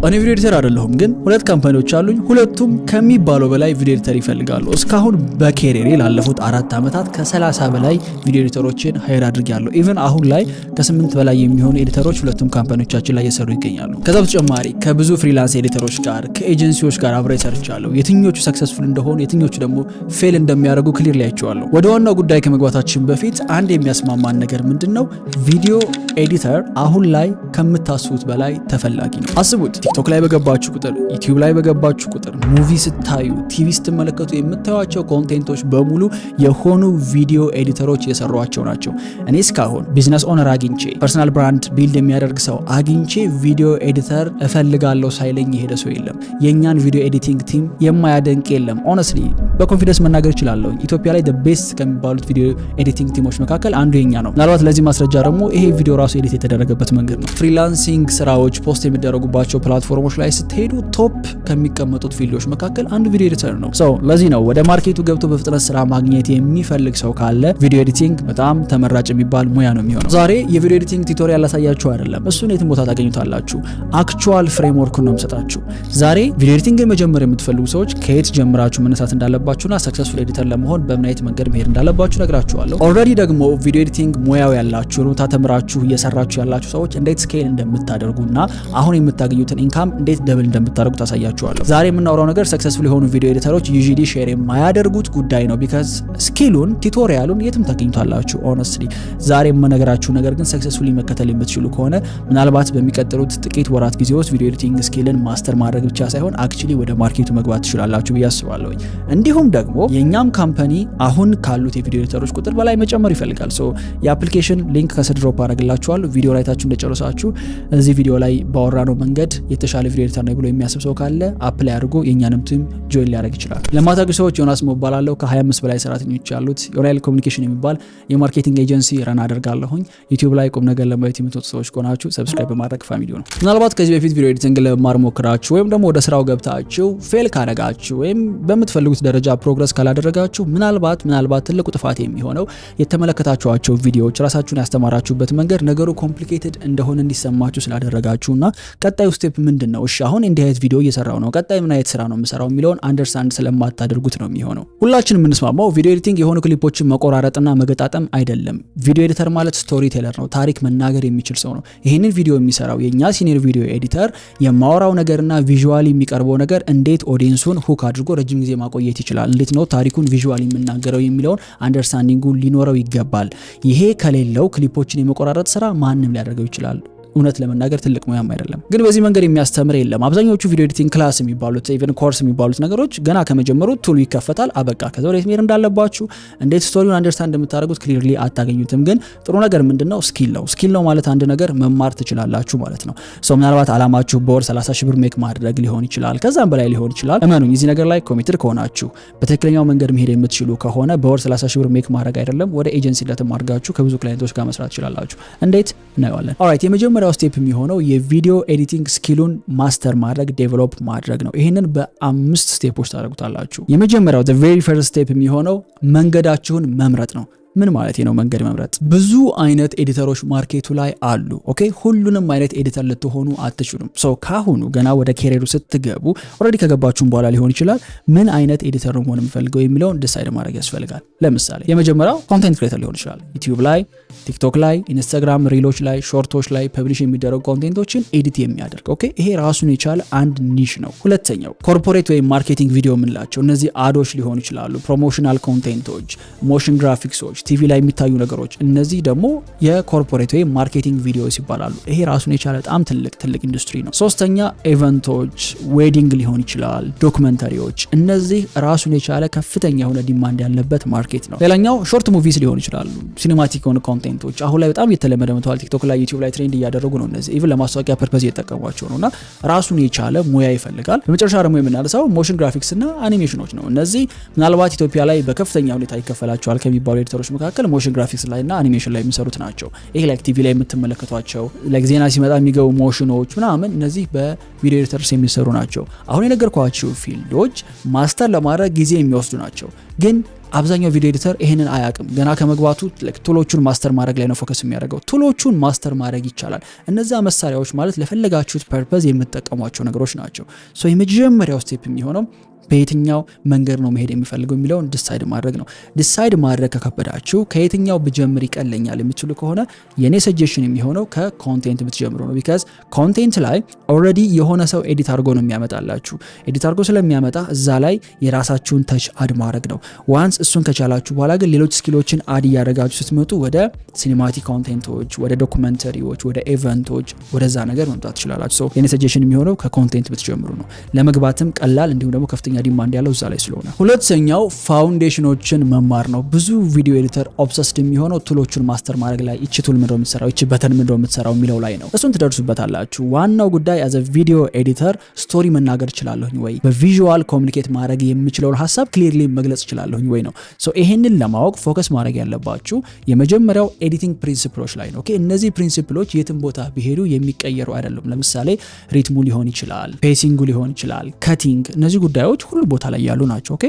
እኔ ቪዲዮ ኤዲተር አይደለሁም ግን ሁለት ካምፓኒዎች አሉኝ ሁለቱም ከሚባለው በላይ ቪዲዮ ኤዲተር ይፈልጋሉ እስካሁን በኬሪየሬ ላለፉት 4 አመታት ከ30 በላይ ቪዲዮ ኤዲተሮችን ሃየር አድርጌያለሁ ኢቭን አሁን ላይ ከ8 በላይ የሚሆኑ ኤዲተሮች ሁለቱም ካምፓኒዎቻችን ላይ እየሰሩ ይገኛሉ ከዛ በተጨማሪ ከብዙ ፍሪላንስ ኤዲተሮች ጋር ከኤጀንሲዎች ጋር አብሬ ሰርቻለሁ የትኞቹ ሰክሰስፉል እንደሆኑ የትኞቹ ደግሞ ፌል እንደሚያደርጉ ክሊር ላይቻለሁ ወደ ዋናው ጉዳይ ከመግባታችን በፊት አንድ የሚያስማማን ነገር ምንድነው ቪዲዮ ኤዲተር አሁን ላይ ከምታስቡት በላይ ተፈላጊ ነው አስቡት ቲክቶክ ላይ በገባችሁ ቁጥር ዩቲዩብ ላይ በገባችሁ ቁጥር ሙቪ ስታዩ ቲቪ ስትመለከቱ የምታዩቸው ኮንቴንቶች በሙሉ የሆኑ ቪዲዮ ኤዲተሮች የሰሯቸው ናቸው እኔ እስካሁን ቢዝነስ ኦነር አግኝቼ ፐርሰናል ብራንድ ቢልድ የሚያደርግ ሰው አግኝቼ ቪዲዮ ኤዲተር እፈልጋለሁ ሳይለኝ የሄደ ሰው የለም የኛን ቪዲዮ ኤዲቲንግ ቲም የማያደንቅ የለም ሆነስትሊ በኮንፊደንስ መናገር እችላለሁ ኢትዮጵያ ላይ the best ከሚባሉት ቪዲዮ ኤዲቲንግ ቲሞች መካከል አንዱ የኛ ነው ምናልባት ለዚህ ማስረጃ ደግሞ ይሄ ቪዲዮ ራሱ ኤዲት የተደረገበት መንገድ ነው ፍሪላንሲንግ ስራዎች ፖስት የሚደረጉባቸው ፕላትፎርሞች ላይ ስትሄዱ ቶፕ ከሚቀመጡት ፊልዶች መካከል አንዱ ቪዲዮ ኤዲተር ነው ለዚህ ነው ወደ ማርኬቱ ገብቶ በፍጥነት ስራ ማግኘት የሚፈልግ ሰው ካለ ቪዲዮ ኤዲቲንግ በጣም ተመራጭ የሚባል ሙያ ነው የሚሆነው ዛሬ የቪዲዮ ኤዲቲንግ ቱቶሪያል ላሳያችሁ አይደለም እሱን የትም ቦታ ታገኙታላችሁ አክቹዋል ፍሬምወርክ ነው የምሰጣችሁ ዛሬ ቪዲዮ ኤዲቲንግን መጀመር የምትፈልጉ ሰዎች ከየት ጀምራችሁ መነሳት እንዳለባችሁና ሰክሰስፉል ኤዲተር ለመሆን በምን አይነት መንገድ መሄድ እንዳለባችሁ ነግራችኋለሁ ኦልሬዲ ደግሞ ቪዲዮ ኤዲቲንግ ሙያው ያላችሁ ነው ተምራችሁ እየሰራችሁ ያላችሁ ሰዎች እንዴት ስኬል እንደምታደርጉና አሁን የምታገኙትን ኢንካም እንዴት ደብል እንደምታደርጉ ታሳያችኋለሁ ዛሬ የምናወራው ነገር ሰክሰስፉል የሆኑ ቪዲዮ ኤዲተሮች ዩዥሊ ሼር የማያደርጉት ጉዳይ ነው ቢካዝ ስኪሉን ቱቶሪያሉን የትም ታገኙታላችሁ ሆነስትሊ ዛሬ የምነግራችሁ ነገር ግን ሰክሰስፉሊ መከተል የምትችሉ ከሆነ ምናልባት በሚቀጥሉት ጥቂት ወራት ጊዜ ውስጥ ቪዲዮ ኤዲቲንግ ስኪልን ማስተር ማድረግ ብቻ ሳይሆን አክቹሊ ወደ ማርኬቱ መግባት ትችላላችሁ ብዬ አስባለሁ እንዲሁም ደግሞ የኛም ካምፓኒ አሁን ካሉት የቪዲዮ ኤዲተሮች ቁጥር በላይ መጨመር ይፈልጋል የአፕሊኬሽን ሊንክ ከስር ድሮፕ አደርግላችኋለሁ ቪዲዮ ላይታችሁ እንደጨረሳችሁ እዚህ ቪዲዮ ላይ ባወራነው መንገድ የተሻለ ቪዲዮ ኤዲተር ነው ብሎ የሚያስብ ሰው ካለ አፕላይ አድርጎ የኛንም ቲም ጆይን ሊያደርግ ይችላል ለማታውቁ ሰዎች ዮናስ ሞባላለሁ ከ25 በላይ ሰራተኞች ያሉት ዮናይል ኮሙኒኬሽን የሚባል የማርኬቲንግ ኤጀንሲ ረን አደርጋለሁኝ ዩቲዩብ ላይ ቁም ነገር ለማየት የምትወጡ ሰዎች ከሆናችሁ ሰብስክራይብ በማድረግ ፋሚሊው ነው ምናልባት ከዚህ በፊት ቪዲዮ ኤዲቲንግ ለማር ሞክራችሁ ወይም ደግሞ ወደ ስራው ገብታችሁ ፌል ካደረጋችሁ ወይም በምትፈልጉት ደረጃ ፕሮግረስ ካላደረጋችሁ ምናልባት ትልቁ ጥፋት የሚሆነው የተመለከታችኋቸው ቪዲዮዎች ራሳችሁን ያስተማራችሁበት መንገድ ነገሩ ኮምፕሊኬትድ እንደሆነ እንዲሰማችሁ ስላደረጋችሁና ቀጣዩ ስቴፕ ምንድነው እሺ አሁን እንዲህ አይነት ቪዲዮ እየሰራው ነው ቀጣይ ምን አይነት ስራ ነው የምሰራው የሚለውን አንደርስታንድ ስለማታደርጉት ነው የሚሆነው ሁላችንም የምንስማማው ቪዲዮ ኤዲቲንግ የሆኑ ክሊፖችን መቆራረጥና መገጣጠም አይደለም ቪዲዮ ኤዲተር ማለት ስቶሪ ቴለር ነው ታሪክ መናገር የሚችል ሰው ነው ይሄንን ቪዲዮ የሚሰራው የኛ ሲኒየር ቪዲዮ ኤዲተር የማወራው ነገርና ቪዥዋሊ የሚቀርበው ነገር እንዴት ኦዲየንሱን ሁክ አድርጎ ረጅም ጊዜ ማቆየት ይችላል እንዴት ነው ታሪኩን ቪዥዋሊ የምናገረው የሚለውን አንደርስታንዲንጉ ሊኖረው ይገባል ይሄ ከሌለው ክሊፖችን የመቆራረጥ ስራ ማንንም ሊያደርገው ይችላል እውነት ለመናገር ትልቅ ሙያም አይደለም ግን በዚህ መንገድ የሚያስተምር የለም አብዛኞቹ ቪዲዮ ኤዲቲንግ ክላስ የሚባሉት ኢቭን ኮርስ የሚባሉት ነገሮች ገና ከመጀመሩ ቱሉ ይከፈታል አበቃ ከዛ ወደ ሜር እንዳለባችሁ እንዴት ስቶሪውን አንደርስታንድ እንደምታደርጉት ክሊርሊ አታገኙትም ግን ጥሩ ነገር ምንድነው ስኪል ነው ማለት አንድ ነገር መማር ትችላላችሁ ማለት ነው ምናልባት አላማችሁ በወር 30 ሺህ ብር ሜክ ማድረግ ሊሆን ይችላል ከዛም በላይ ሊሆን ይችላል እመኑኝ እዚህ ነገር ላይ ኮሚትድ ከሆናችሁ በትክክለኛው መንገድ መሄድ የምትችሉ ከሆነ በወር 30 ሺህ ብር ሜክ ማድረግ አይደለም ወደ ኤጀንሲ ለተማርጋችሁ ከብዙ ክላይንቶች ጋር መስራት ትችላላችሁ እንዴት እናየዋለን ኦልራይት የመጀመሪያው ስቴፕ የሚሆነው የቪዲዮ ኤዲቲንግ ስኪሉን ማስተር ማድረግ ዴቨሎፕ ማድረግ ነው ይሄንን በ5 ስቴፖች ታደርጉታላችሁ የመጀመሪያው the very first step የሚሆነው መንገዳችሁን መምረጥ ነው ምን ማለት ነው መንገድ መምረጥ ብዙ አይነት ኤዲተሮች ማርኬቱ ላይ አሉ ኦኬ ሁሉንም አይነት ኤዲተር ልትሆኑ አትችሉም ካሁኑ ገና ወደ ኬሪየሩ ስትገቡ ኦሬዲ ከገባችሁም በኋላ ሊሆን ይችላል ምን አይነት ኤዲተር ነው መሆን የምፈልገው የሚለውን ዲሳይድ ማድረግ ያስፈልጋል ለምሳሌ የመጀመሪያው ኮንቴንት ክሬተር ሊሆን ይችላል ዩቲዩብ ላይ ቲክቶክ ላይ ኢንስታግራም ሪሎች ላይ ሾርቶች ላይ ፐብሊሽ የሚደረጉ ኮንቴንቶችን ኤዲት የሚያደርግ ኦኬ ይሄ ራሱን የቻለ አንድ ኒሽ ነው ሁለተኛው ኮርፖሬት ወይ ማርኬቲንግ ቪዲዮ ምንላቸው እነዚህ አዶች ሊሆኑ ይችላሉ ፕሮሞሽናል ኮንቴንቶች ሞሽን ግራፊክሶች ቲቪ ላይ የሚታዩ ነገሮች እነዚህ ደግሞ የኮርፖሬት ወይ ማርኬቲንግ ቪዲዮስ ይባላሉ ይሄ ራሱን የቻለ በጣም ትልቅ ኢንዱስትሪ ነው ሶስተኛ ኢቨንቶች ዌዲንግ ሊሆን ይችላል ዶክመንተሪዎች እነዚህ ራሱን የቻለ ከፍተኛ የሆነ ዲማንድ ያለበት ማርኬት ነው ሌላኛው ሾርት ሙቪስ ሊሆን ይችላል ሲኒማቲክ የሆኑ ኮንቴንቶች አሁን ላይ በጣም የተለመደ መጥቷል ቲክቶክ ላይ ዩቲዩብ ላይ ትሬንድ እያደረጉ ነው እነዚህ ኢቭን ለማስታወቂያ ፐርፐዝ እየተጠቀሟቸው ነውና ራሱን የቻለ ሙያ ይፈልጋል በመጨረሻ ደግሞ የምናነሳው ሞሽን ግራፊክስ እና አኒሜሽኖች ነው እነዚህ ምናልባት ኢትዮጵያ ላይ በከፍተኛ ሁኔታ ይከፈላቸዋል ከሚባሉ ኤዲተሮች መካከል ሞሽን ግራፊክስ ላይ እና አኒሜሽን ላይ የሚሰሩት ናቸው ይሄ ላይክ ቲቪ ላይ የምትመለከቷቸው ላይክ ዜና ሲመጣ የሚገቡ ሞሽኖች ምናምን እነዚህ በቪዲዮ ኤዲተርስ የሚሰሩ ናቸው አሁን የነገርኳችሁ ፊልዶች ማስተር ለማድረግ ጊዜ የሚወስዱ ናቸው ግን አብዛኛው ቪዲዮ ኤዲተር ይሄንን አያውቅም። ገና ከመግባቱ ቱሎቹን ማስተር ማድረግ ላይ ነው ፎከስ የሚያደርገው። ቱሎቹን ማስተር ማድረግ ይቻላል። እነዛ መሳሪያዎች ማለት ለፈለጋችሁት ፐርፐዝ የምትጠቀሟቸው ነገሮች ናቸው። ሶ የመጀመሪያው ስቴፕ የሚሆነው በየትኛው መንገድ ነው መሄድ የሚፈልገው የሚለውን ዲሳይድ ማድረግ ነው። ዲሳይድ ማድረግ ከከበዳችሁ ከየትኛው ብጀምር ይቀለኛል የምትሉ ከሆነ የኔ ሰጀሽን የሚሆነው ከኮንቴንት ብትጀምሩ ነው። ቢካዝ ኮንቴንት ላይ ኦልሬዲ የሆነ ሰው ኤዲት አድርጎ ነው የሚያመጣላችሁ። ኤዲት አድርጎ ስለሚያመጣ እዛ ላይ የራሳችሁን ተች አድ ማድረግ ነው። ዋንስ እሱን ከቻላችሁ በኋላ ግን ሌሎች ስኪሎችን አድ እያደረጋችሁ ስትመጡ ወደ ሲኒማቲክ ኮንቴንቶች፣ ወደ ዶኩመንተሪዎች፣ ወደ ኢቨንቶች ወደዛ ነገር መምጣት ትችላላችሁ። ሶ የኔ ሰጀሽን የሚሆነው ከኮንቴንት ብትጀምሩ ነው። ለመግባትም ቀላል እንዲሁም ደግሞ ከፍተኛ ዲማንድ ያለው እዛ ላይ ስለሆነ። ሁለተኛው ፋውንዴሽኖችን መማር ነው። ብዙ ቪዲዮ ኤዲተር ኦብሰስድ የሚሆነው ቱሎቹን ማስተር ማድረግ ላይ እቺ ቱል ምንድነው የምትሰራው፣ እቺ በተን ምንድነው የምትሰራው የሚለው ላይ ነው። እሱን ትደርሱበታላችሁ። ዋናው ጉዳይ አዘ ቪዲዮ ኤዲተር ስቶሪ መናገር እችላለሁኝ ወይ፣ በቪዥዋል ኮሙኒኬት ማድረግ የምችለውን ሐሳብ ክሊርሊ መግለጽ እችላለሁኝ ወይ ነው። ሶ ይሄንን ለማወቅ ፎከስ ማድረግ ያለባችሁ የመጀመሪያው ኤዲቲንግ ፕሪንሲፕሎች ላይ ነው። ኦኬ እነዚህ ፕሪንሲፕሎች የትም ቦታ ቢሄዱ የሚቀየሩ አይደሉም። ለምሳሌ ሪትሙ ሊሆን ይችላል፣ ፔሲንጉ ሊሆን ይችላል፣ ከቲንግ፣ እነዚህ ጉዳዮች ሁሉ ቦታ ላይ ያሉ ናቸው። ኦኬ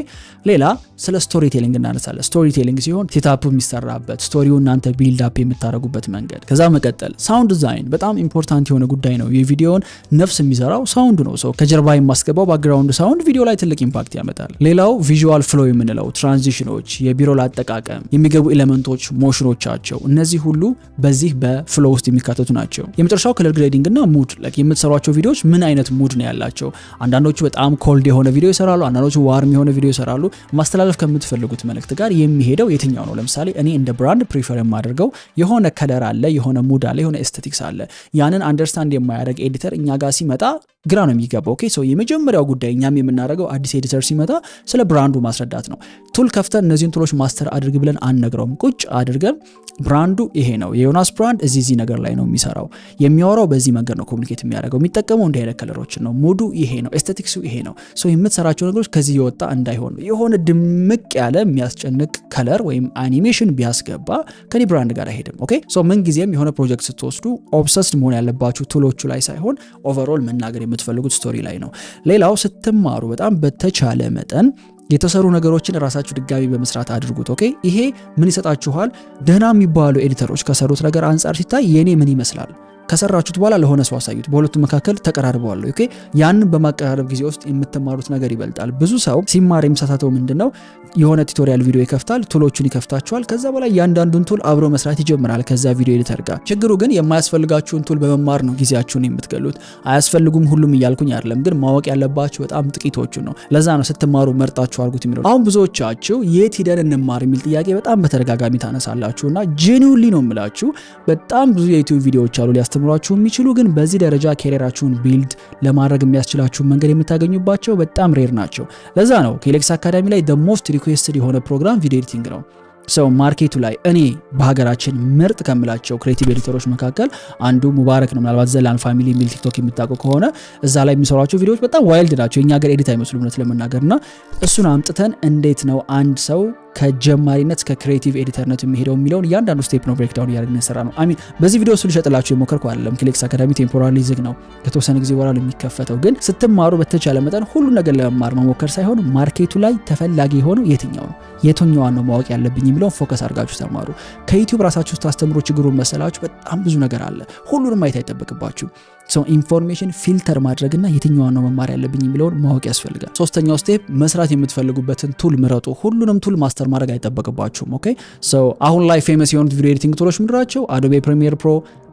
ሌላ ስለ ስቶሪ ቴሊንግ እናነሳለን። ስቶሪ ቴሊንግ ሲሆን ሴትአፕ የሚሰራበት ስቶሪው እናንተ ቢልድ አፕ የምታደርጉበት መንገድ። ከዛ መቀጠል ሳውንድ ዲዛይን በጣም ኢምፖርታንት የሆነ ጉዳይ ነው። የቪዲዮውን ነፍስ የሚሰራው ሳውንድ ነው። ሰው ከጀርባ የማስገባው ባክግራውንድ ሳውንድ ቪዲዮ ላይ ትልቅ ኢምፓክት ያመጣል። ሌላው ቪዥዋል ፍሎ የምንለው ትራንዚሽኖች፣ የቢሮ አጠቃቀም፣ የሚገቡ ኤሌመንቶች፣ ሞሽኖቻቸው፣ እነዚህ ሁሉ በዚህ በፍሎ ውስጥ የሚካተቱ ናቸው። የመጨረሻው ከለር ግሬዲንግ እና ሙድ ላይክ የምትሰሯቸው ቪዲዮዎች ምን አይነት ሙድ ነው ያላቸው። አንዳንዶቹ በጣም ኮልድ የሆነ ቪዲዮ ይሰራሉ፣ አንዳንዶቹ ዋርም የሆነ ቪዲዮ ይሰራሉ። ማስተላለፍ ከምትፈልጉት መልእክት ጋር የሚሄደው የትኛው ነው? ለምሳሌ እኔ እንደ ብራንድ ፕሪፈር የማደርገው የሆነ ከለር አለ፣ የሆነ ሙድ አለ፣ የሆነ ኤስቴቲክስ አለ። ያንን አንደርስታንድ የማያደርግ ኤዲተር እኛ ጋር ሲመጣ ግራ ነው የሚገባው። ኦኬ ሶ የመጀመሪያው ጉዳይ እኛም የምናደርገው አዲስ ኤዲተር ሲመጣ ስለ ብራንዱ ማስረዳት ነው። ቱል ከፍተን እነዚህን ቱሎች ማስተር አድርግ ብለን አንነግረውም። ቁጭ አድርገን ብራንዱ ይሄ ነው፣ የዮናስ ብራንድ እዚህ ነገር ላይ ነው የሚሰራው፣ የሚያወራው በዚህ መንገድ ነው ኮሙኒኬት የሚያደርገው፣ የሚጠቀመው እንደ አይነት ከለሮችን ነው፣ ሙዱ ይሄ ነው፣ ኤስቴቲክሱ ይሄ ነው። ሶ የምትሰራቸው ነገሮች ከዚህ የወጣ እንዳይሆን የሆነ ድምቅ ያለ የሚያስጨንቅ ከለር ወይም አኒሜሽን ቢያስገባ ከኔ ብራንድ ጋር አይሄድም። ኦኬ ሶ ምን ጊዜም የሆነ ፕሮጀክት ስትወስዱ ኦብሰስድ መሆን ያለባችሁ ቱሎቹ ላይ ሳይሆን ኦቨርኦል መናገር የምትፈልጉት ስቶሪ ላይ ነው። ሌላው ስትማሩ በጣም በተቻለ መጠን የተሰሩ ነገሮችን ራሳችሁ ድጋሚ በመስራት አድርጉት። ኦኬ ይሄ ምን ይሰጣችኋል? ደህና የሚባሉ ኤዲተሮች ከሰሩት ነገር አንፃር ሲታይ የኔ ምን ይመስላል ከሰራችሁት በኋላ ለሆነ ሰው አሳዩት። በሁለቱ መካከል ተቀራርበዋል። ኦኬ ያንን በማቀራረብ ጊዜ ውስጥ የምትማሩት ነገር ይበልጣል። ብዙ ሰው ሲማር የሚሳሳተው ምንድነው? የሆነ ቱቶሪያል ቪዲዮ ይከፍታል፣ ቱሎቹን ይከፍታቸዋል። ከዛ በኋላ ያንዳንዱን ቱል አብሮ መስራት ይጀምራል ከዛ ቪዲዮ ኤዲተር ጋር። ችግሩ ግን የማያስፈልጋችሁን ቱል በመማር ነው ጊዜያችሁን የምትገሉት። አያስፈልጉም ሁሉም እያልኩኝ አይደለም፣ ግን ማወቅ ያለባችሁ በጣም ጥቂቶቹ ነው። ለዛ ነው ስትማሩ መርጣችሁ አድርጉት የሚለው። አሁን ብዙዎቻችሁ የት ሄደን እንማር የሚል ጥያቄ በጣም በተደጋጋሚ ታነሳላችሁና ጄኒውሊ ነው የምላችሁ በጣም ብዙ የዩቲዩብ ቪዲዮዎች አሉ ሊያስተምሯችሁ የሚችሉ፣ ግን በዚህ ደረጃ ካሪየራችሁን ቢልድ ለማድረግ የሚያስችላችሁ መንገድ የምታገኙባቸው በጣም ሬር ናቸው። ለዛ ነው ከኤሌክስ አካዳሚ ላይ the most requested የሆነ ፕሮግራም ቪዲዮ ኤዲቲንግ ነው። ሰው ማርኬቱ ላይ እኔ በሀገራችን ምርጥ ከምላቸው ክሬቲቭ ኤዲተሮች መካከል አንዱ ሙባረክ ነው። ምናልባት ዘላን ፋሚሊ ሚል ቲክቶክ የምታውቁ ከሆነ እዛ ላይ የሚሰሯቸው ቪዲዮዎች በጣም ዋይልድ ናቸው። የኛ ሀገር ኤዲት አይመስሉም እውነት ለመናገርና እሱን አምጥተን እንዴት ነው አንድ ሰው ከጀማሪነት እስከ ክሬቲቭ ኤዲተርነት የሚሄደው የሚለውን እያንዳንዱ ስቴፕ ነው ብሬክዳውን እያደረግን እንሰራ ነው። አሚን በዚህ ቪዲዮ እሱ ልሸጥላችሁ የሞከርኩ አይደለም። ኤሌክስ አካዳሚ ቴምፖራሪ ዝግ ነው፣ ከተወሰነ ጊዜ በኋላ የሚከፈተው። ግን ስትማሩ በተቻለ መጠን ሁሉ ነገር ለመማር መሞከር ሳይሆን ማርኬቱ ላይ ተፈላጊ የሆነው የትኛው ነው የትኛው ነው ማወቅ ያለብኝ የሚለውን ፎከስ አድርጋችሁ ተማሩ። ከዩቲዩብ ራሳችሁ ታስተምሩ ችግሩን መሰላችሁ በጣም ብዙ ነገር አለ። ሁሉንም ማየት አይጠበቅባችሁ። ሶ ኢንፎርሜሽን ፊልተር ማድረግና የትኛው ነው መማር ያለብኝ የሚለውን ማወቅ ያስፈልጋል። ሶስተኛው ስቴፕ መስራት የምትፈልጉበትን ቱል ምረጡ። ሁሉንም ቱል ማስተር ማድረግ አይጠበቅባችሁም። ኦኬ ሶ አሁን ላይ ፌመስ የሆኑት ቪዲዮ ኤዲቲንግ ቱሎች ምንድናቸው? አዶቤ ፕሪሚየር ፕሮ፣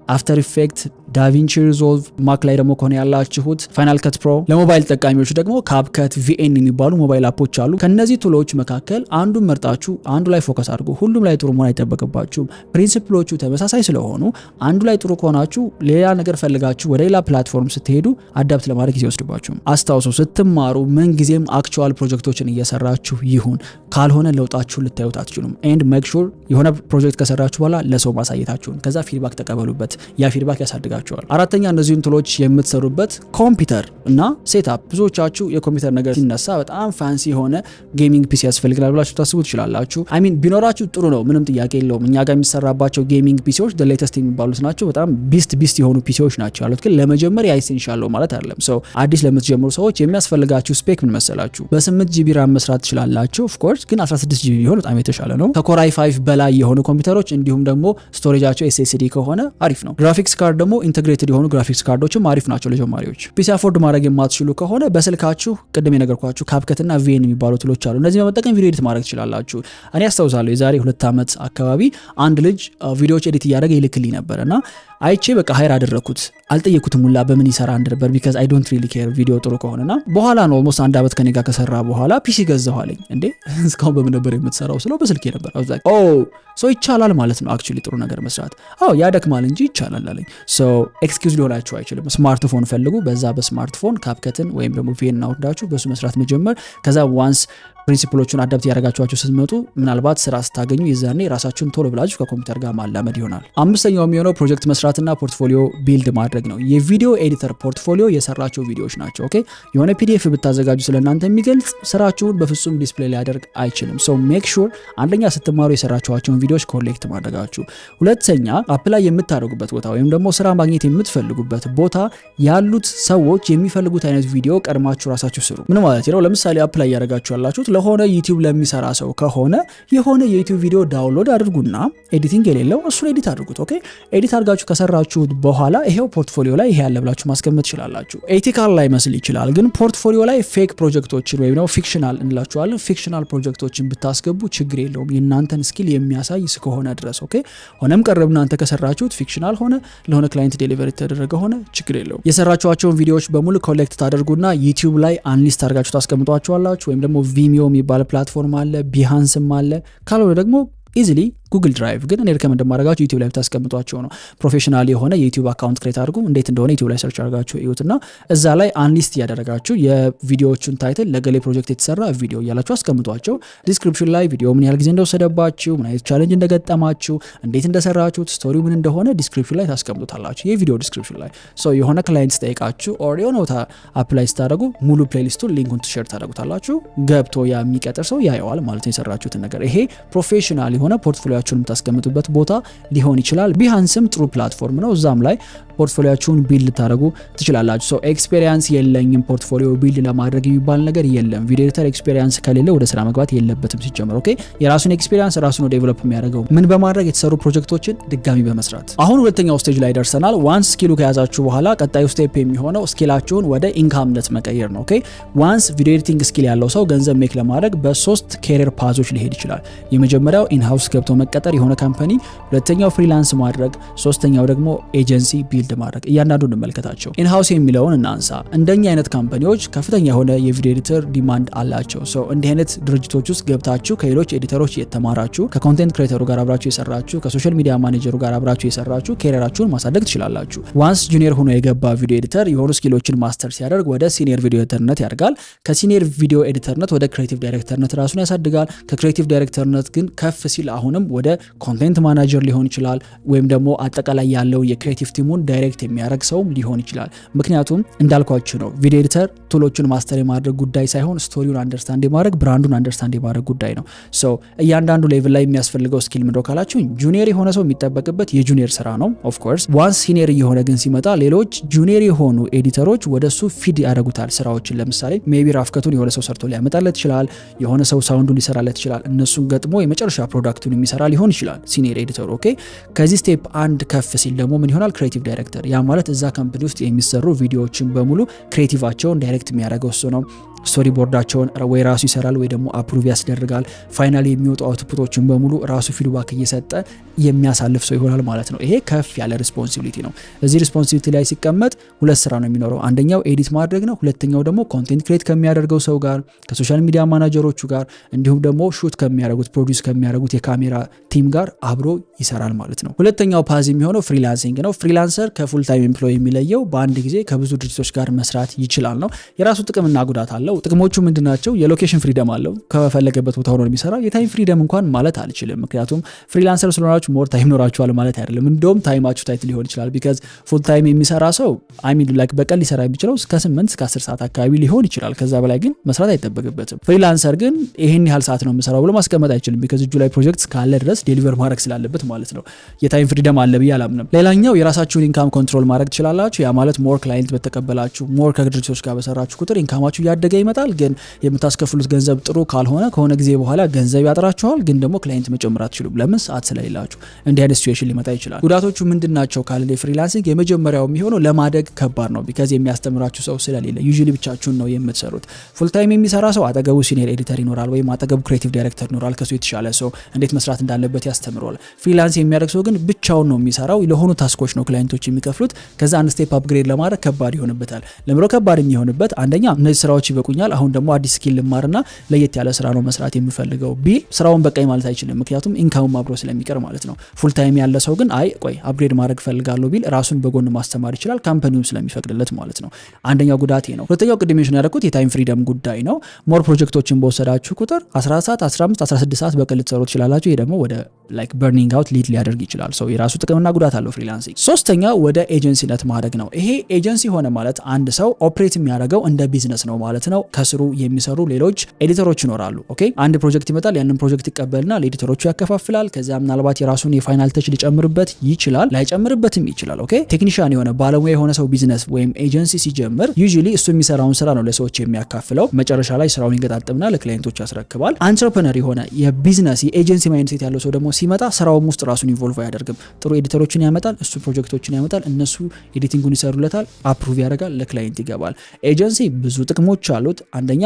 አፍተር ኢፌክት፣ ዳቪንቺ ሪዞልቭ፣ ማክ ላይ ደግሞ ከሆነ ያላችሁት ፋይናል ከት ፕሮ፣ ለሞባይል ተጠቃሚዎች ደግሞ ካፕከት፣ ቪኤን የሚባሉ ሞባይል አፖች አሉ። ከነዚህ ቱሎች መካከል አንዱን መርጣችሁ አንዱ ላይ ፎከስ አድርጉ። ሁሉም ላይ ጥሩ መሆን አይጠበቅባችሁም። ፕሪንሲፕሎቹ ተመሳሳይ ስለሆኑ አንዱ ላይ ጥሩ ከሆናችሁ ሌላ ነገር ፈልጋችሁ ወደ ሌላ ፕላትፎርም ስትሄዱ አዳፕት ለማድረግ ጊዜ ወስድባችሁ። አስታውሱ ስትማሩ ምን ጊዜም አክቹዋል ፕሮጀክቶችን እየሰራችሁ ይሁን፣ ካልሆነ ለውጣችሁን ልታዩት አትችሉም። ኤንድ ሜክ ሹር የሆነ ፕሮጀክት ከሰራችሁ በኋላ ለሰው ማሳየታችሁን፣ ከዛ ፊድባክ ተቀበሉበት። ያ ፊድባክ ያሳድጋችሁ። ይሰጣቸዋል። አራተኛ እነዚህን ቱሎች የምትሰሩበት ኮምፒውተር እና ሴትአፕ። ብዙዎቻችሁ የኮምፒውተር ነገር ሲነሳ በጣም ፋንሲ የሆነ ጌሚንግ ፒሲ ያስፈልጋል ብላችሁ ታስቡ ትችላላችሁ። አይ ሚን ቢኖራችሁ ጥሩ ነው፣ ምንም ጥያቄ የለውም። እኛ ጋር የሚሰራባቸው ጌሚንግ ፒሲዎች the latest የሚባሉት ናቸው። በጣም ቢስት የሆኑ ፒሲዎች ናቸው ያሉት። ግን ለመጀመሪያ ኢሴንሻል ነው ማለት አይደለም። ሶ አዲስ ለምትጀምሩ ሰዎች የሚያስፈልጋችሁ ስፔክ ምን መሰላችሁ? በ8 ጂቢ ራም መስራት ትችላላችሁ ኦፍ ኮርስ፣ ግን 16 ጂቢ ቢሆን በጣም የተሻለ ነው። ከኮር i5 በላይ የሆኑ ኮምፒውተሮች እንዲሁም ደግሞ ስቶሬጃቸው SSD ከሆነ አሪፍ ነው። ግራፊክስ ካርድ ደግሞ ኢንተግሬትድ የሆኑ ግራፊክስ ካርዶችም አሪፍ ናቸው ለጀማሪዎች። ፒሲ አፎርድ ማድረግ የማትችሉ ከሆነ በስልካችሁ ቅድም የነገርኳችሁ CapCut እና VN የሚባሉ ቱሎች አሉ። እነዚህ በመጠቀም ቪዲዮ ኤዲት ማድረግ ትችላላችሁ። እኔ አስታውሳለሁ የዛሬ 2 ዓመት አካባቢ አንድ ልጅ ቪዲዮዎች ኤዲት እያደረገ ይልክልኝ ነበርና አይቼ በቃ ሃይር አደረኩት። አልጠየኩትም ሁላ በምን ይሰራ እንደነበር because I don't really care ቪዲዮ ጥሩ ከሆነና በኋላ ነው almost 1 ዓመት ከኔ ጋር ከሰራ በኋላ ፒሲ ገዛሁ አለኝ። እንዴ እስካሁን በምን ነበር የምትሰራው ስለው በስልኬ ነበር። I was like oh so ይቻላል ማለት ነው actually ጥሩ ነገር መስራት። ያደክማል እንጂ ይቻላል አለኝ። so excuse ሊሆናችሁ አይችልም። ስማርትፎን ፈልጉ። በዛ በስማርትፎን CapCutን ወይም ደግሞ VN አውርዳችሁ በሱ መስራት መጀመር። ከዛ once ፕሪንሲፕሎቹን አዳፕት ያደርጋችኋቸው ስትመጡ ምናልባት ስራ ስታገኙ የዛኔ ራሳችሁን ቶሎ ብላችሁ ከኮምፒውተር ጋር ማላመድ ይሆናል። አምስተኛው የሚሆነው ፕሮጀክት መስራትና ፖርትፎሊዮ ቢልድ ማድረግ ነው። የቪዲዮ ኤዲተር ፖርትፎሊዮ የሰራቸው ቪዲዮዎች ናቸው። ኦኬ የሆነ PDF ብታዘጋጁ ስለናንተ የሚገልጽ ስራችሁን በፍጹም ዲስፕሌይ ሊያደርግ አይችልም። ሶ ሜክ ሹር አንደኛ ስትማሩ የሰራችኋቸውን ቪዲዮዎች ኮሌክት ማድረጋችሁ፣ ሁለተኛ አፕላይ የምታደርጉበት ቦታ ወይም ደግሞ ስራ ማግኘት የምትፈልጉበት ቦታ ያሉት ሰዎች የሚፈልጉት አይነት ቪዲዮ ቀድማችሁ ራሳችሁ ስሩ። ምን ማለት ነው? ለምሳሌ አፕላይ ያደርጋችሁ ያላችሁት ለሆነ ዩቲዩብ ለሚሰራ ሰው ከሆነ የሆነ የዩቲዩብ ቪዲዮ ዳውንሎድ አድርጉና ኤዲቲንግ የሌለው እሱን ኤዲት አድርጉት። ኦኬ ኤዲት አድርጋችሁ ከሰራችሁት በኋላ ይሄው ፖርትፎሊዮ ላይ ይሄ ያለ ብላችሁ ማስቀመጥ ይችላልላችሁ። ኤቲካል ላይ መስል ይችላል፣ ግን ፖርትፎሊዮ ላይ ፌክ ፕሮጀክቶችን ወይም ነው ፊክሽናል እንላችኋለን ፊክሽናል ፕሮጀክቶችን ብታስገቡ ችግር የለውም የናንተን ስኪል የሚያሳይ እስከሆነ ድረስ። ኦኬ ሆነም ቀረብ እናንተ ከሰራችሁት ፊክሽናል ሆነ ለሆነ ክላይንት ዴሊቨሪ ተደረገ ሆነ ችግር የለውም። የሰራችኋቸውን ቪዲዮዎች በሙሉ ኮሌክት ታደርጉና ዩቲዩብ ላይ አንሊስት አድርጋችሁ ታስቀምጧቸዋላችሁ። ወይም ደግሞ ቪሚዮ የሚባል ፕላትፎርም አለ፣ ቢሃንስም አለ። ካልሆነ ደግሞ ኢዚሊ ጉግል ድራይቭ ግን እኔ ሪከመንድ ማድረጋችሁ ዩቲዩብ ላይ ብታስቀምጧቸው ነው። ፕሮፌሽናል የሆነ የዩቲዩብ አካውንት ክሬት አድርጉ። እንዴት እንደሆነ ዩቲዩብ ላይ ሰርች አድርጋችሁ እዩትና እዛ ላይ አንሊስት ያደረጋችሁ የቪዲዮዎቹን ታይትል ለገሌ ፕሮጀክት የተሰራ ቪዲዮ እያላችሁ አስቀምጧቸው። ዲስክሪፕሽን ላይ ቪዲዮ ምን ያህል ጊዜ እንደወሰደባችሁ፣ ምን አይነት ቻሌንጅ እንደገጠማችሁ፣ እንዴት እንደሰራችሁት፣ ስቶሪው ምን እንደሆነ ዲስክሪፕሽን ላይ ታስቀምጡታላችሁ። የቪዲዮ ዲስክሪፕሽን ላይ የሆነ ክላይንት ጠይቃችሁ ኦር የሆነ ቦታ አፕላይ ስታደርጉ ሙሉ ፕሌሊስቱን ሊንኩን ሼር ታደርጉታላችሁ። ገብቶ የሚቀጥር ሰው ያየዋል ማለት ነው የሰራችሁትን ነገር። ይሄ ፕሮፌሽናል የሆነ ፖርትፎሊዮአችሁን የምታስቀምጡበት ቦታ ሊሆን ይችላል። ቢሃንስም ጥሩ ፕላትፎርም ነው። እዛም ላይ ፖርትፎሊዮአችሁን ቢልድ ልታደርጉ ትችላላችሁ። ሶ ኤክስፒሪየንስ የለኝም ፖርትፎሊዮ ቢልድ ለማድረግ የሚባል ነገር የለም። ቪዲዮ ኤዲተር ኤክስፒሪየንስ ከሌለ ወደ ስራ መግባት የለበትም ሲጀመር። ኦኬ የራሱን ኤክስፒሪየንስ ራሱ ነው ዴቨሎፕ የሚያደርገው ምን በማድረግ የተሰሩ ፕሮጀክቶችን ድጋሚ በመስራት። አሁን ሁለተኛው ስቴጅ ላይ ደርሰናል። ዋንስ ስኪሉ ከያዛችሁ በኋላ ቀጣዩ ስቴፕ የሚሆነው ስኪላችሁን ወደ ኢንካምነት መቀየር ነው። ኦኬ ዋንስ ቪዲዮ ኤዲቲንግ ስኪል ያለው ሰው ገንዘብ ሜክ ለማድረግ በሶስት ካሪየር ፓዞች ሊሄድ ይችላል። የመጀመሪያው ኢንሃውስ ገብቶ መቀጠር የሆነ ካምፓኒ፣ ሁለተኛው ፍሪላንስ ማድረግ፣ ሶስተኛው ደግሞ ኤጀንሲ ቢልድ ማድረግ። እያንዳንዱ እንመልከታቸው። ኢንሃውስ የሚለውን እናንሳ። እንደኛ አይነት ካምፓኒዎች ከፍተኛ የሆነ የቪዲዮ ኤዲተር ዲማንድ አላቸው። እንዲህ አይነት ድርጅቶች ውስጥ ገብታችሁ ከሌሎች ኤዲተሮች የተማራችሁ፣ ከኮንቴንት ክሬተሩ ጋር አብራችሁ የሰራችሁ፣ ከሶሻል ሚዲያ ማኔጀሩ ጋር አብራችሁ የሰራችሁ ካሪየራችሁን ማሳደግ ትችላላችሁ። ዋንስ ጁኒየር ሆኖ የገባ ቪዲዮ ኤዲተር የሆኑ ስኪሎችን ማስተር ሲያደርግ ወደ ሲኒየር ቪዲዮ ኤዲተርነት ያድጋል። ከሲኒየር ቪዲዮ ኤዲተርነት ወደ ክሬቲቭ ዳይሬክተርነት ራሱን ያሳድጋል። ከክሬቲቭ ዳይሬክተርነት ግን ከፍ ሲል አሁንም ወደ ኮንቴንት ማናጀር ሊሆን ይችላል፣ ወይም ደግሞ አጠቃላይ ያለው የክሬቲቭ ቲሙን ዳይሬክት የሚያደርግ ሰው ሊሆን ይችላል። ምክንያቱም እንዳልኳችሁ ነው ቪዲዮ ኤዲተር ቱሎችን ማስተር የማድረግ ጉዳይ ሳይሆን ስቶሪውን አንደርስታንድ የማድረግ ብራንዱን አንደርስታንድ የማድረግ ጉዳይ ነው። እያንዳንዱ ሌቭል ላይ የሚያስፈልገው ስኪል ምንድነው ካላችሁ ጁኒየር የሆነ ሰው የሚጠበቅበት የጁኒየር ስራ ነው ኦፍ ኮርስ። ዋንስ ሲኒየር የሆነ ግን ሲመጣ ሌሎች ጁኒየር የሆኑ ኤዲተሮች ወደሱ ፊድ ያደርጉታል ስራዎችን። ለምሳሌ ሜቢ ራፍከቱን የሆነ ሰው ሰርቶ ሊያመጣለት ይችላል፣ የሆነ ሰው ሳውንዱን ሊሰራለት ይችላል። እነሱን ገጥሞ የመጨረሻ ፕሮዳክቱን የሚሰራ ሊሆን ይችላል ሲኒየር ኤዲተር። ኦኬ ከዚህ ስቴፕ አንድ ከፍ ሲል ደግሞ ምን ይሆናል? ክሬቲቭ ዳይሬክተር። ያ ማለት እዛ ካምፓኒ ውስጥ የሚሰሩ ቪዲዮዎችን በሙሉ ክሬቲቫቸውን ዳይሬክት የሚያደርገው እሱ ነው። ስቶሪ ቦርዳቸውን ወይ ራሱ ይሰራል ወይ ደግሞ አፕሩቭ ያስደርጋል። ፋይናሊ የሚወጡ አውትፑቶችን በሙሉ ራሱ ፊድባክ እየሰጠ የሚያሳልፍ ሰው ይሆናል ማለት ነው። ይሄ ከፍ ያለ ሪስፖንሲቢሊቲ ነው። እዚህ ሪስፖንሲቢሊቲ ላይ ሲቀመጥ ሁለት ስራ ነው የሚኖረው። አንደኛው ኤዲት ማድረግ ነው፣ ሁለተኛው ደግሞ ኮንቴንት ክሬት ከሚያደርገው ሰው ጋር፣ ከሶሻል ሚዲያ ማናጀሮቹ ጋር እንዲሁም ደግሞ ሹት ከሚያደርጉት ፕሮዲዩስ ከሚያደርጉት የካሜራ ቲም ጋር አብሮ ይሰራል ማለት ነው። ሁለተኛው ፓዝ የሚሆነው ፍሪላንሲንግ ነው። ፍሪላንሰር ከፉል ታይም ኤምፕሎይ የሚለየው በአንድ ጊዜ ከብዙ ድርጅቶች ጋር መስራት ይችላል ነው። የራሱ ጥቅምና ጉዳት አለው። ጥቅሞቹ ምንድናቸው? የሎኬሽን ፍሪደም አለው። ከፈለገበት ቦታ ሆኖ የሚሰራ። የታይም ፍሪደም እንኳን ማለት አልችልም፣ ምክንያቱም ፍሪላንሰር ስለሆናችሁ ሞር ታይም ኖራችኋል ማለት አይደለም። እንደውም ታይማችሁ ታይት ሊሆን ይችላል። ቢካዝ ፉል ታይም የሚሰራ ሰው ላይክ በቀን ሊሰራ የሚችለው እስከ 8 እስከ 10 ሰዓት አካባቢ ሊሆን ይችላል። ከዛ በላይ ግን መስራት አይጠበቅበትም። ፍሪላንሰር ግን ይሄን ያህል ሰዓት ነው የምሰራው ብሎ ማስቀመጥ አይችልም። ቢካዝ እጁ ላይ ፕሮጀክት ካለ ድረስ ዴሊቨር ማድረግ ስላለበት ማለት ነው። የታይም ፍሪደም አለ ብዬ አላምንም። ሌላኛው የራሳችሁን ኢንካም ኮንትሮል ማድረግ ትችላላችሁ። ያ ማለት ሞር ክላይንት በተቀበላችሁ ሞር ከድርጅቶች ጋር በሰራችሁ ቁጥር ኢንካማችሁ እያደገ ይመጣል። ግን የምታስከፍሉት ገንዘብ ጥሩ ካልሆነ ከሆነ ጊዜ በኋላ ገንዘብ ያጥራችኋል። ግን ደግሞ ክላይንት መጨመር አትችሉም። ለምን? ሰዓት ስለሌላችሁ። እንዲህ አይነት ሲቹዌሽን ሊመጣ ይችላል። ጉዳቶቹ ምንድናቸው ካለ ፍሪላንሲንግ የመጀመሪያው የሚሆነው ለማደግ ከባድ ነው። ቢካዝ የሚያስተምራችሁ ሰው ስለሌለ ዩዥሊ ብቻችሁን ነው የምትሰሩት። ፉል ታይም የሚሰራ ሰው አጠገቡ ሲኒየር ኤዲተር ይኖራል ወይም አጠገቡ ክሬቲቭ ዳይሬክተር ይኖራል። ከሱ የተሻለ ሰው እንዴት መስራት እንዳለበት ያስተምረዋል። ፍሪላንስ የሚያደርግ ሰው ግን ብቻውን ነው የሚሰራው። ለሆኑ ታስኮች ነው ክላይንቶች የሚከፍሉት። ከዛ አንድ ስቴፕ አፕግሬድ ለማድረግ ከባድ ይሆንበታል። ለምሮ ከባድ የሚሆንበት አንደኛ እነዚህ ስራዎች ይበቁኛል፣ አሁን ደግሞ አዲስ ስኪል ልማርና ለየት ያለ ስራ ነው መስራት የምፈልገው ቢል ስራውን በቃኝ ማለት አይችልም። ምክንያቱም ኢንካሙም አብሮ ስለሚቀር ማለት ነው። ፉል ታይም ያለ ሰው ግን አይ ቆይ አፕግሬድ ማድረግ ፈልጋለሁ ቢል ራሱን በጎን ማስተማር ይችላል፣ ካምፓኒውም ስለሚፈቅድለት ማለት ነው። አንደኛው ጉዳቴ ነው። ሁለተኛው ቅድም ያደረኩት የታይም ፍሪደም ጉዳይ ነው። ሞር ፕሮጀክቶችን በወሰዳችሁ ቁጥር 10 ሰዓት 15 16 ሰዓት በቀን ልትሰሩ ትችላላችሁ። ይሄ ደግሞ ወደ ላይክ በርኒንግ አውት ሊድ ሊያደርግ ይችላል። ሰው የራሱ ጥቅምና ጉዳት አለው ፍሪላንሲንግ። ሶስተኛው ወደ ኤጀንሲነት ማድረግ ነው። ይሄ ኤጀንሲ ሆነ ማለት አንድ ሰው ኦፕሬት የሚያደርገው እንደ ቢዝነስ ነው ማለት ነው። ከስሩ የሚሰሩ ሌሎች ኤዲተሮች ይኖራሉ። ኦኬ አንድ ፕሮጀክት ይመጣል፣ ያንን ፕሮጀክት ይቀበልና ለኤዲተሮቹ ያከፋፍላል። ከዛ ምናልባት የራሱን የፋይናል ተች ሊጨምርበት ይችላል፣ ላይጨምርበትም ይችላል። ኦኬ ቴክኒሻን የሆነ ባለሙያ የሆነ ሰው ቢዝነስ ወይም ኤጀንሲ ሲጀምር ዩዥሊ እሱ የሚሰራውን ስራ ነው ለሰዎች የሚያካፍለው። መጨረሻ ላይ ስራውን ይገጣጥምና ለክላይንቶች ያስረክባል። አንትረፕረነር የሆነ የቢዝነስ የኤጀንሲ ማይንድሴት ያለው ሰው ደግሞ ሲመጣ ስራውም ውስጥ ራሱን ኢንቮልቭ አያደርግም። ጥሩ ኤዲተሮችን ያመጣል፣ እሱ ፕሮጀክቶችን ያመጣል፣ እነሱ ኤዲቲንጉን ይሰሩለታል፣ አፕሩቭ ያደርጋል፣ ለክላይንት ይገባል። ኤጀንሲ ብዙ ጥቅሞች አሉት። አንደኛ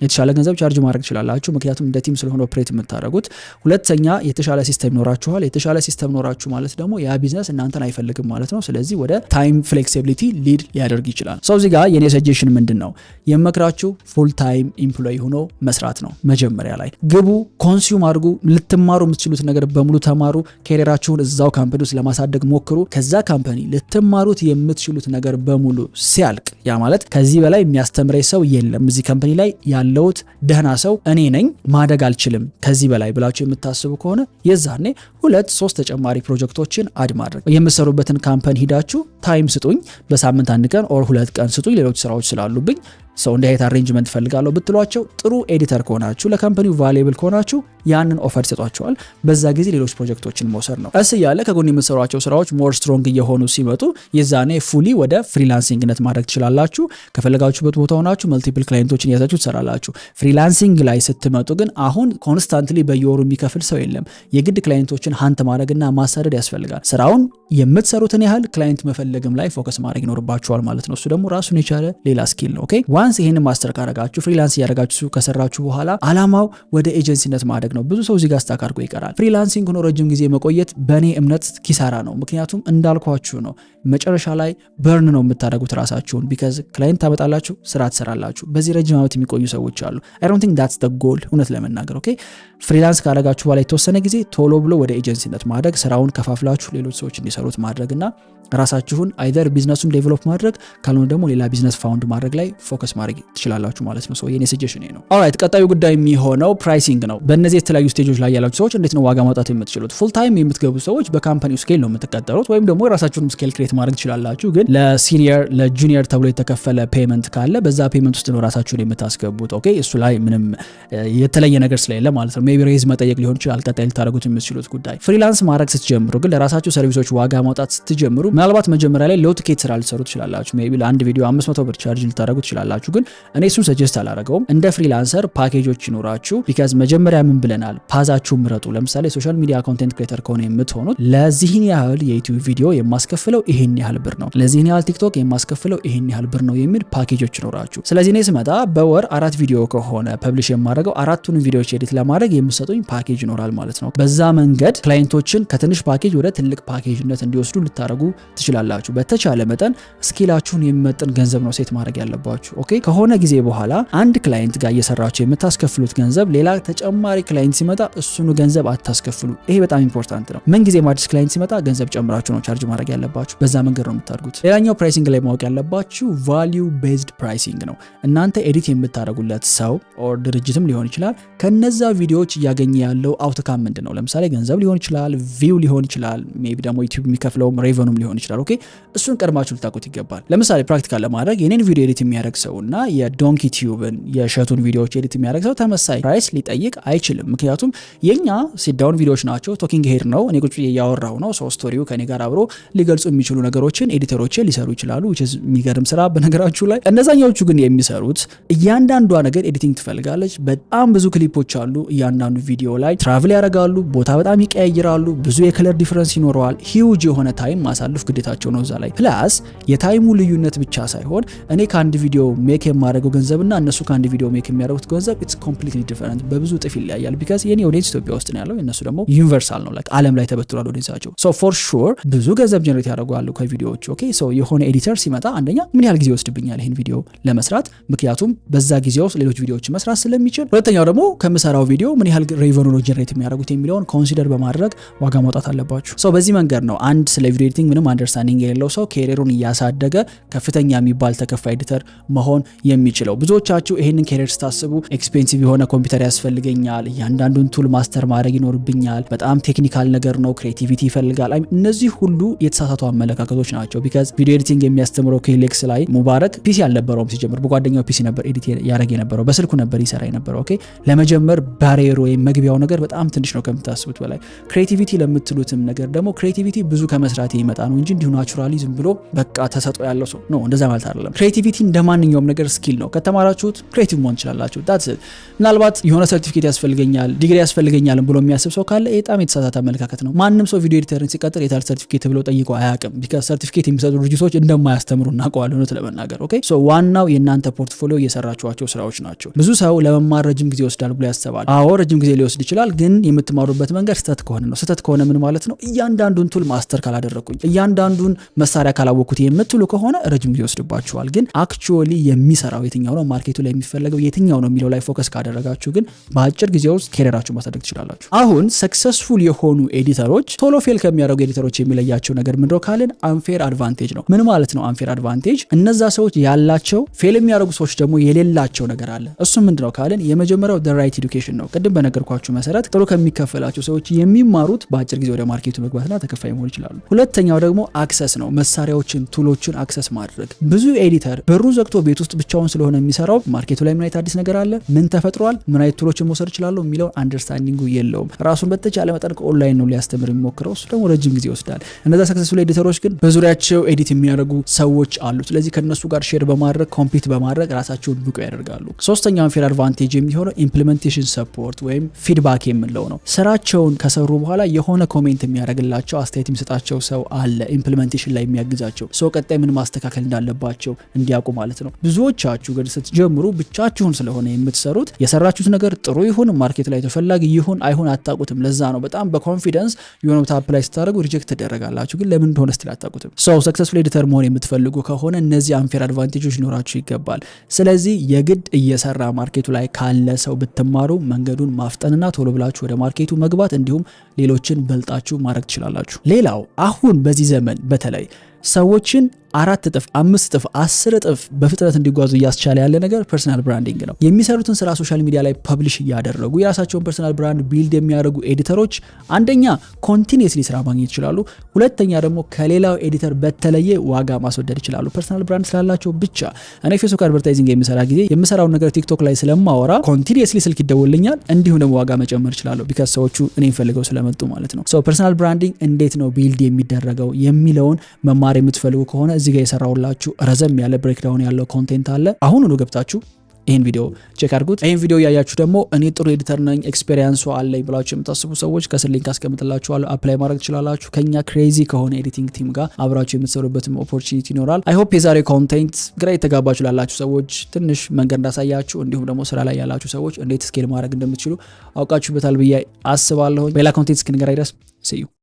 የተሻለ ገንዘብ ቻርጅ ማድረግ ትችላላችሁ፣ ምክንያቱም እንደ ቲም ስለሆነ ኦፕሬት የምታደርጉት። ሁለተኛ የተሻለ ሲስተም ኖራችኋል። የተሻለ ሲስተም ኖራችሁ ማለት ደግሞ ያ ቢዝነስ እናንተን አይፈልግም ማለት ነው። ስለዚህ ወደ ታይም ፍሌክሲቢሊቲ ሊድ ሊያደርግ ይችላል። ሰው እዚህ ጋር የኔ ሰጀሽን ምንድነው? የመክራችሁ ፉል ታይም ኤምፕሎይ ሆኖ መስራት ነው። መጀመሪያ ላይ ግቡ፣ ኮንሱም አድርጉ፣ ልትማሩ የምትችሉት ነገር በሙሉ ተማሩ። ካሪየራችሁን እዛው ካምፓኒ ውስጥ ለማሳደግ ሞክሩ። ከዛ ካምፓኒ ልትማሩት የምትችሉት ነገር በሙሉ ሲያልቅ ያ ማለት ከዚህ በላይ የሚያስተምረኝ ሰው የለም እዚህ ካምፓኒ ላይ ያለውት ደህና ሰው እኔ ነኝ፣ ማደግ አልችልም ከዚህ በላይ ብላችሁ የምታስቡ ከሆነ የዛኔ 2-3 ተጨማሪ ፕሮጀክቶችን አድ ማድረግ። የምትሰሩበትን ካምፓኒ ሂዳችሁ ታይም ስጡኝ፣ በሳምንት 1 ቀን ኦር 2 ቀን ስጡኝ፣ ሌሎች ስራዎች ስላሉብኝ ሰው እንደ ሄት አሬንጅመንት ፈልጋለሁ ብትሏቸው ጥሩ ኤዲተር ከሆናችሁ ለካምፓኒው ቫልዩብል ከሆናችሁ ያንን ኦፈር ይሰጧቸዋል። በዛ ጊዜ ሌሎች ፕሮጀክቶችን መውሰድ ነው። እስ ያለ ከጎን የምትሰሯቸው ስራዎች ሞር ስትሮንግ እየሆኑ ሲመጡ የዛኔ ፉሊ ወደ ፍሪላንሲንግነት ማድረግ ትችላላችሁ። ከፈለጋችሁበት ቦታ ሆናችሁ መልቲፕል ክላይንቶችን ያዛችሁ ትሰራላችሁ። ፍሪላንሲንግ ላይ ስትመጡ ግን አሁን ኮንስታንትሊ በየወሩ የሚከፍል ሰው የለም። የግድ ክላይንቶችን ሃንት ማድረግና ማሳደድ ያስፈልጋል። ስራውን የምትሰሩትን ያህል ክላይንት መፈለግም ላይ ፎከስ ማድረግ ይኖርባችኋል ማለት ነው። እሱ ደግሞ ራሱን የቻለ ሌላ ስኪል ነው። ኦኬ ዋንስ ይሄንን ማስተር ካረጋችሁ ፍሪላንስ ያረጋችሁ ከሰራችሁ በኋላ አላማው ወደ ኤጀንሲነት ማደግ ነው። ብዙ ሰው እዚህ ጋር ስታክ አድርጎ ይቀራል። ፍሪላንሲንግ ሆኖ ረጅም ጊዜ መቆየት በእኔ እምነት ኪሳራ ነው። ምክንያቱም እንዳልኳችሁ ነው መጨረሻ ላይ በርን ነው የምታደርጉት ራሳችሁን። ቢካዝ ክላይንት ታመጣላችሁ፣ ስራ ትሰራላችሁ። በዚህ ረጅም ዓመት የሚቆዩ ሰዎች አሉ። አይ ዶንት ቲንክ ዳትስ ዘ ጎል እውነት ለመናገር። ኦኬ ፍሪላንስ ካረጋችሁ በኋላ የተወሰነ ጊዜ ቶሎ ብሎ ወደ ኤጀንሲነት ማደግ፣ ስራውን ከፋፍላችሁ ሌሎች ሰዎች እንዲሰሩት ማድረግና ራሳችሁን አይደር ቢዝነሱን ዴቨሎፕ ማድረግ ካልሆነ ደግሞ ሌላ ቢዝነስ ፋውንድ ማድረግ ላይ ፎከስ ማድረግ ትችላላችሁ ማለት ነው። ሶ የኔ ሰጀሽን ነው። ኦልራይት ቀጣዩ ጉዳይ የሚሆነው ፕራይሲንግ ነው። በእነዚህ የተለያዩ ስቴጆች ላይ ያላችሁ ሰዎች እንዴት ነው ዋጋ ማውጣት የምትችሉት? ፉል ታይም የምትገቡ ሰዎች በካምፓኒው ስኬል ነው የምትቀጠሩት፣ ወይም ደግሞ የራሳችሁን ስኬል ክሬት ማድረግ ትችላላችሁ። ግን ለሲኒየር ለጁኒየር ተብሎ የተከፈለ ፔመንት ካለ በዛ ፔመንት ውስጥ ነው ራሳችሁን የምታስገቡት። ኦኬ እሱ ላይ ምንም የተለየ ነገር ስለሌለ ማለት ነው። ሜቢ ሬዝ መጠየቅ ሊሆን ይችላል ቀጣይ ልታደርጉት የምትችሉት ጉዳይ። ፍሪላንስ ማድረግ ስትጀምሩ ግን ለራሳችሁ ሰርቪሶች ዋጋ ማውጣት ስትጀምሩ ምናልባት መጀመሪያ ላይ ሎው ቲኬት ስራ ልትሰሩ ትችላላችሁ። ሜቢ ለአንድ ቪዲዮ 500 ብር ቻርጅ ልታደርጉ ትችላላችሁ። ግን እኔ እሱን ሰጀስት አላደርገውም። እንደ ፍሪላንሰር ፓኬጆች ይኖራችሁ። ቢካዝ መጀመሪያ ምን ብለናል? ፓዛችሁ ምረጡ። ለምሳሌ ሶሻል ሚዲያ ኮንቴንት ክሬተር ከሆነ የምትሆኑት ለዚህን ያህል የዩቲዩብ ቪዲዮ የማስከፍለው ይሄን ያህል ብር ነው፣ ለዚህን ያህል ቲክቶክ የማስከፍለው ይሄን ያህል ብር ነው የሚል ፓኬጆች ይኖራችሁ። ስለዚህ እኔ ስመጣ በወር 4 ቪዲዮ ከሆነ ፐብሊሽ የማደርገው 4ቱን ቪዲዮዎች ኤዲት ለማድረግ የምሰጡኝ ፓኬጅ ይኖራል ማለት ነው። በዛ መንገድ ክላይንቶችን ከትንሽ ፓኬጅ ወደ ትልቅ ፓኬጅነት እንዲወስዱ ልታደርጉ ትችላላችሁ። በተቻለ መጠን ስኪላችሁን የሚመጥን ገንዘብ ነው ሴት ማድረግ ያለባችሁ። ኦኬ ኦኬ ከሆነ ጊዜ በኋላ አንድ ክላይንት ጋር እየሰራችሁ የምታስከፍሉት ገንዘብ ሌላ ተጨማሪ ክላይንት ሲመጣ እሱኑ ገንዘብ አታስከፍሉ። ይሄ በጣም ኢምፖርታንት ነው። ምን ጊዜ አዲስ ክላይንት ሲመጣ ገንዘብ ጨምራችሁ ነው ቻርጅ ማድረግ ያለባችሁ። በዛ መንገድ ነው የምታርጉት። ሌላኛው ፕራይሲንግ ላይ ማወቅ ያለባችሁ ቫልዩ ቤዝድ ፕራይሲንግ ነው። እናንተ ኤዲት የምታደርጉለት ሰው ኦር ድርጅትም ሊሆን ይችላል ከነዛ ቪዲዮዎች እያገኘ ያለው አውትካም ምንድነው? ለምሳሌ ገንዘብ ሊሆን ይችላል፣ ቪው ሊሆን ይችላል፣ ሜቢ ደግሞ ዩቲዩብ የሚከፍለው ሬቨኑም ሊሆን ይችላል። ኦኬ እሱን ቀድማችሁ ልታውቁት ይገባል። ለምሳሌ ፕራክቲካል ለማድረግ የኔን ቪዲዮ ኤዲት የሚያደርግ ሰውና የዶንኪ ቲዩብን የሸቱን ቪዲዮዎች ኤዲት የሚያደርግ ሰው ተመሳሳይ ፕራይስ ሊጠይቅ አይችልም። ምክንያቱም የኛ ሲት ዳውን ቪዲዮዎች ናቸው። ቶኪንግ ሄድ ነው። እኔ ቁጭ እያወራሁ ነው። ሶ ስቶሪው ከኔ ጋር አብሮ ሊገልጹ የሚችሉ ነገሮችን ኤዲተሮች ሊሰሩ ይችላሉ። which is የሚገርም ስራ በነገራችሁ ላይ። እነዛኛዎቹ ግን የሚሰሩት እያንዳንዷ ነገር ኤዲቲንግ ትፈልጋለች። በጣም ብዙ ክሊፖች አሉ። እያንዳንዱ ቪዲዮ ላይ ትራቭል ያደርጋሉ፣ ቦታ በጣም ይቀያይራሉ፣ ብዙ የከለር ዲፈረንስ ይኖረዋል። ሂውጅ የሆነ ታይም ማሳለፍ ግዴታቸው ነው እዛ ላይ። ፕላስ የታይሙ ልዩነት ብቻ ሳይሆን እኔ ከአንድ ቪዲዮ ሜክ የማደርገው ገንዘብና እነሱ ከአንድ ቪዲዮ ሜክ የሚያደርጉት ገንዘብ ኢትስ ኮምፕሊትሊ ዲፈረንት፣ በብዙ ጥፍ ይለያያል። ቢካዝ የኔ ኦዲየንስ ኢትዮጵያ ውስጥ ነው ያለው፣ እነሱ ደግሞ ዩኒቨርሳል ነው፣ ላይክ ዓለም ላይ ተበትሯል ኦዲየንሳቸው። ሶ ፎር ሹር ብዙ ገንዘብ ጀነሬት ያደርጋሉ ከቪዲዮዎች። ኦኬ ሶ የሆነ ኤዲተር ሲመጣ አንደኛ ምን ያህል ጊዜ ወስድብኛል ይሄን ቪዲዮ ለመስራት፣ ምክንያቱም በዛ ጊዜ ውስጥ ሌሎች ቪዲዮዎች መስራት ስለሚችል፣ ሁለተኛው ደግሞ ከምሰራው ቪዲዮ ምን ያህል ሬቨኑ ነው ጀነሬት የሚያደርጉት የሚለውን ኮንሲደር በማድረግ ዋጋ ማውጣት አለባችሁ። ሶ በዚህ መንገድ ነው አንድ ስለ ቪዲዮ ኤዲቲንግ ምንም አንደርስታንዲንግ የሌለው ሰው ካሪየሩን እያሳደገ ከፍተኛ የሚባል ተከፋይ ኤዲተር መሆን የሚችለው። ብዙዎቻችሁ ይሄንን ካሪየር ስታስቡ ኤክስፔንሲቭ የሆነ ኮምፒውተር ያስፈልገኛል፣ እያንዳንዱን ቱል ማስተር ማድረግ ይኖርብኛል፣ በጣም ቴክኒካል ነገር ነው፣ ክሬቲቪቲ ይፈልጋል። እነዚህ ሁሉ የተሳሳቱ አመለካከቶች ናቸው። ቢካዝ ቪዲዮ ኤዲቲንግ የሚያስተምረው ከሌክስ ላይ ሙባረክ ፒሲ አልነበረውም ሲጀምር፣ በጓደኛው ፒሲ ነበር ኤዲት ያደርግ የነበረው፣ በስልኩ ነበር ይሰራ የነበረው። ኦኬ ለመጀመር ባሪየሩ ወይም መግቢያው ነገር በጣም ትንሽ ነው ከምታስቡት በላይ። ክሬቲቪቲ ለምትሉትም ነገር ደግሞ ክሬቲቪቲ ብዙ ከመስራት ይመጣ ነው እንጂ እንዲሁ ናቹራሊ ዝም ብሎ በቃ ተሰጥኦ ያለው ሰው ነው እንደዛ ማለት አይደለም። ክሬቲቪቲ እንደማንኛውም ነገር ስኪል ነው። ከተማራችሁት ክሬቲቭ መሆን ትችላላችሁ። ዳትስ ምናልባት የሆነ ሰርቲፊኬት ያስፈልገኛል ዲግሪ ያስፈልገኛል ብሎ የሚያስብ ሰው ካለ በጣም የተሳሳተ አመለካከት ነው። ማንም ሰው ቪዲዮ ኤዲተርን ሲቀጥር የታል ሰርቲፊኬት ብሎ ጠይቆ አያውቅም። ቢካዝ ሰርቲፊኬት የሚሰጡ ድርጅቶች እንደማያስተምሩ እናውቀዋለን ነው ለመናገር። ኦኬ ሶ ዋናው የእናንተ ፖርትፎሊዮ እየሰራችኋቸው ስራዎች ናቸው። ብዙ ሰው ለመማር ረጅም ጊዜ ይወስዳል ብሎ ያስባል። አዎ ረጅም ጊዜ ሊወስድ ይችላል፣ ግን የምትማሩበት መንገድ ስህተት ከሆነ ነው። ስህተት ከሆነ ምን ማለት ነው? እያንዳንዱን ቱል ማስተር ካላደረኩኝ፣ እያንዳንዱን መሳሪያ ካላወቅኩት የምትሉ ከሆነ ረጅም ጊዜ ይወስድባችኋል። ግን አክቹአሊ የሚሰራው የትኛው ነው፣ ማርኬቱ ላይ የሚፈልገው የትኛው ነው የሚለው ላይ ፎከስ ካደረጋችሁ ግን በአጭር ጊዜ ውስጥ ካሪየራችሁን ማሳደግ ትችላላችሁ። አሁን ሰክሰስፉል የሆኑ ኤዲተሮች ቶሎ ፌል ከሚያደርጉ ኤዲተሮች የሚለያቸው ነገር ምንድነው ካልን አንፌር አድቫንቴጅ ነው። ምን ማለት ነው አንፌር አድቫንቴጅ? እነዛ ሰዎች ያላቸው ፌል የሚያደርጉ ሰዎች ደግሞ የሌላቸው ነገር አለ። እሱ ምንድነው ካልን የመጀመሪያው the right education ነው። ቅድም በነገርኳችሁ መሰረት ጥሩ ከሚከፈላቸው ሰዎች የሚማሩት በአጭር ጊዜ ወደ ማርኬቱ መግባትና ተከፋይ መሆን ይችላሉ። ሁለተኛው ደግሞ አክሰስ ነው። መሳሪያዎችን ቱሎችን አክሰስ ማድረግ። ብዙ ኤዲተር በሩን ዘግቶ ቤት ውስጥ ብቻውን ስለሆነ የሚሰራው ማርኬቱ ላይ ምን አይነት አዲስ ነገር አለ፣ ምን ተፈጥሯል፣ ምን አይነት ቱሎችን መውሰድ ይችላል የሚለው አንደርስታንዲንጉ የለውም። ራሱን በተቻለ መጠን ኦንላይን ነው ሊያስተምር የሚሞክረው። እሱ ደግሞ ረጅም ጊዜ ይወስዳል። እነዛ ሰክሰስፉል ኤዲተሮች ግን በዙሪያቸው ኤዲት የሚያደርጉ ሰዎች አሉ። ስለዚህ ከነሱ ጋር ሼር በማድረግ ኮምፒት በማድረግ ራሳቸውን ብቁ ያደርጋሉ። ሶስተኛው ፌር አድቫንቴጅ የሚሆነው ኢምፕሊሜንቴሽን ሰፖርት ወይም ፊድባክ የምንለው ነው። ስራቸውን ከሰሩ በኋላ የሆነ ኮሜንት የሚያደርግላቸው አስተያየት የሚሰጣቸው ሰው አለ፣ ኢምፕሊሜንቴሽን ላይ የሚያግዛቸው ሰው፣ ቀጣይ ምን ማስተካከል እንዳለባቸው እንዲያውቁ ማለት ነው። ብዙዎቻችሁ ግን ስትጀምሩ ብቻችሁን ስለሆነ የምትሰሩት የሰራችሁት ነገር ጥሩ ይሁን ማርኬት ላይ ተፈላጊ ይሁን አይሁን አታውቁትም። ለዛ ነው በጣም በኮንፊደንስ የሆነ ታፕ ላይ ስታደርጉ ሪጀክት ትደረጋላችሁ፣ ግን ለምን እንደሆነ ስቲል አታውቁትም። ሰው ሰክሰስፉል ኤዲተር መሆን የምትፈልጉ ከሆነ እነዚህ አንፌር አድቫንቴጆች ሊኖራችሁ ይገባል። ስለዚህ የግድ እየሰራ ማርኬቱ ላይ ካለ ሰው ብትማሩ መንገዱን ማፍጠንና ቶሎ ብላችሁ ወደ ማርኬቱ መግባት እንዲሁም ሌሎችን በልጣችሁ ማድረግ ትችላላችሁ። ሌላው አሁን በዚህ ዘመን በተለይ ሰዎችን 4 እጥፍ 5 እጥፍ 10 እጥፍ በፍጥነት እንዲጓዙ እያስቻለ ያለ ነገር ፐርሰናል ብራንዲንግ ነው። የሚሰሩትን ስራ ሶሻል ሚዲያ ላይ ፐብሊሽ እያደረጉ የራሳቸውን ፐርሰናል ብራንድ ቢልድ የሚያደርጉ ኤዲተሮች አንደኛ ኮንቲኒየስሊ ስራ ማግኘት ይችላሉ፣ ሁለተኛ ደግሞ ከሌላው ኤዲተር በተለየ ዋጋ ማስወደድ ይችላሉ። ፐርሰናል ብራንድ ስላላቸው ብቻ። እኔ ፌስቡክ አድቨርታይዚንግ የሚሰራ ጊዜ የምሰራውን ነገር ቲክቶክ ላይ ስለማወራ ኮንቲኒየስሊ ስልክ ይደውልኛል፣ እንዲሁም ደግሞ ዋጋ መጨመር ይችላሉ። ቢካዝ ሰዎቹ እኔን ፈልገው ስለመጡ ማለት ነው። ሶ ፐርሰናል ብራንዲንግ እንዴት ነው ቢልድ የሚደረገው የሚለውን መማር የምትፈልጉ ከሆነ እዚህ ጋር የሰራውላችሁ ረዘም ያለ ብሬክዳውን ያለው ኮንቴንት አለ። አሁን ገብታችሁ ይሄን ቪዲዮ ቼክ አድርጉት። ይሄን ቪዲዮ ያያችሁ ደግሞ እኔ ጥሩ ኤዲተር ነኝ ኤክስፒሪየንስ አለኝ ብላችሁ የምታስቡ ሰዎች ከስር ሊንክ አስቀምጥላችኋለሁ፣ አፕላይ ማድረግ ትችላላችሁ። ከኛ ክሬዚ ከሆነ ኤዲቲንግ ቲም ጋር አብራችሁ የምትሰሩበትም ኦፖርቹኒቲ ይኖራል። አይ ሆፕ የዛሬ ኮንቴንት ግራ የተጋባችሁ ላላችሁ ሰዎች ትንሽ መንገድ እንዳሳያችሁ፣ እንዲሁም ደግሞ ስራ ላይ ያላችሁ ሰዎች እንዴት ስኬል ማድረግ እንደምትችሉ አውቃችሁበታል ብዬ አስባለሁ። በሌላ ኮንቴንት እስክንገናኝ ድረስ see you